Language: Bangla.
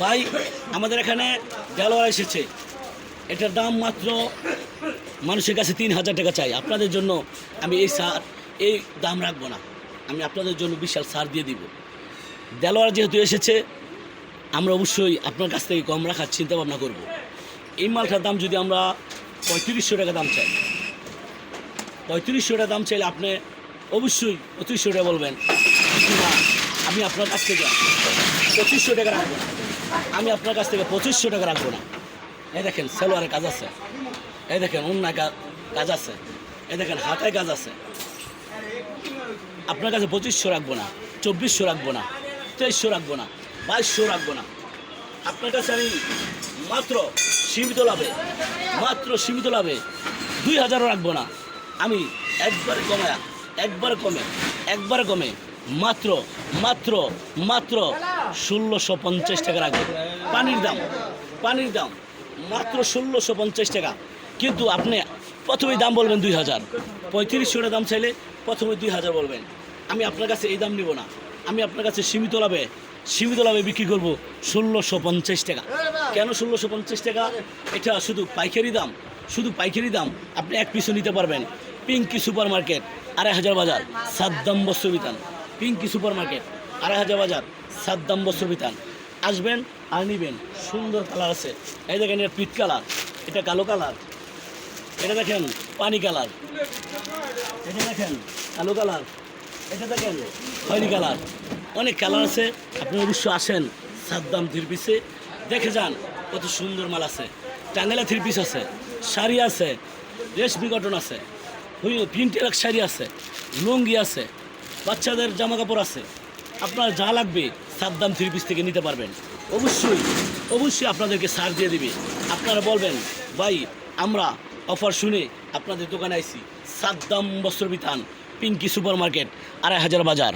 ভাই আমাদের এখানে দেলোয়ার এসেছে, এটার দাম মাত্র মানুষের কাছে 3,000 টাকা চাই। আপনাদের জন্য আমি এই দাম রাখবো না, আমি আপনাদের জন্য বিশাল ছাড় দিয়ে দিব। দেলোয়ার যেহেতু এসেছে আমরা অবশ্যই আপনার কাছ থেকে কম রাখার চিন্তা ভাবনা করব। এই মালটার দাম যদি আমরা 3500 টাকা দাম চাই, 3500 টাকা দাম চাইলে আপনি অবশ্যই 2500 টাকা বলবেন। না, আমি আপনার কাছ থেকে 2500 টাকা রাখবো না, আমি আপনার কাছ থেকে 2500 টাকা রাখবো না। এই দেখেন সালোয়ারের কাজ আছে, এই দেখেন অন্যায় কাজ আছে, এই দেখেন হাতায় কাজ আছে। আপনার কাছে 2500 রাখবো না, 2400 রাখবো না, 2300 রাখবো না, 2200 রাখবো না। আপনার কাছে আমি মাত্র সীমিত লাভে 2000 রাখবো না। আমি একবারে কমে মাত্র 1650 টাকা রাখবো। পানির দাম মাত্র 1650 টাকা। কিন্তু আপনি প্রথমেই দাম বলবেন 2000, 3500 টাকা দাম চাইলে প্রথমে 2000 বলবেন। আমি আপনার কাছে এই দাম নিব না, আমি আপনার কাছে সীমিত লাভে বিক্রি করবো 1650 টাকা। কেন 1650 টাকা? এটা শুধু পাইকারি দাম। আপনি এক পিসও নিতে পারবেন। পিঙ্কি সুপার মার্কেট, 2500 বাজার, সাদ্দাম বস্ত্র বিতান। পিঙ্কি সুপার মার্কেট, 2500 বাজার, সাদ্দাম বস্ত্র বিতান। আসবেন আর নিবেন। সুন্দর কালার আছে, এই দেখেন এটা পিট কালার, এটা কালো কালার, এটা দেখেন পানি কালার, এটা দেখেন কালো কালার, এটা দেখেন খয়েরি কালার। অনেক কালার আছে। আপনি অবশ্যই আসেন সাদ্দাম থ্রি পিসে, দেখে যান কত সুন্দর মাল আছে। টাঙ্গাইলা থ্রি পিস আছে, শাড়ি আছে, রেশমি কটন আছে, প্রিন্টের শাড়ি আছে, লুঙ্গি আছে, বাচ্চাদের জামা কাপড় আছে। আপনার যা লাগবে সাদ্দাম থ্রি পিস থেকে নিতে পারবেন। অবশ্যই আপনাদেরকে ছাড় দিয়ে দিবে। আপনারা বলবেন ভাই আমরা অফার শুনে আপনাদের দোকানে আইছি। সাদ্দাম বস্ত্র বিতান, পিঙ্কি সুপার মার্কেট, 2500 বাজার।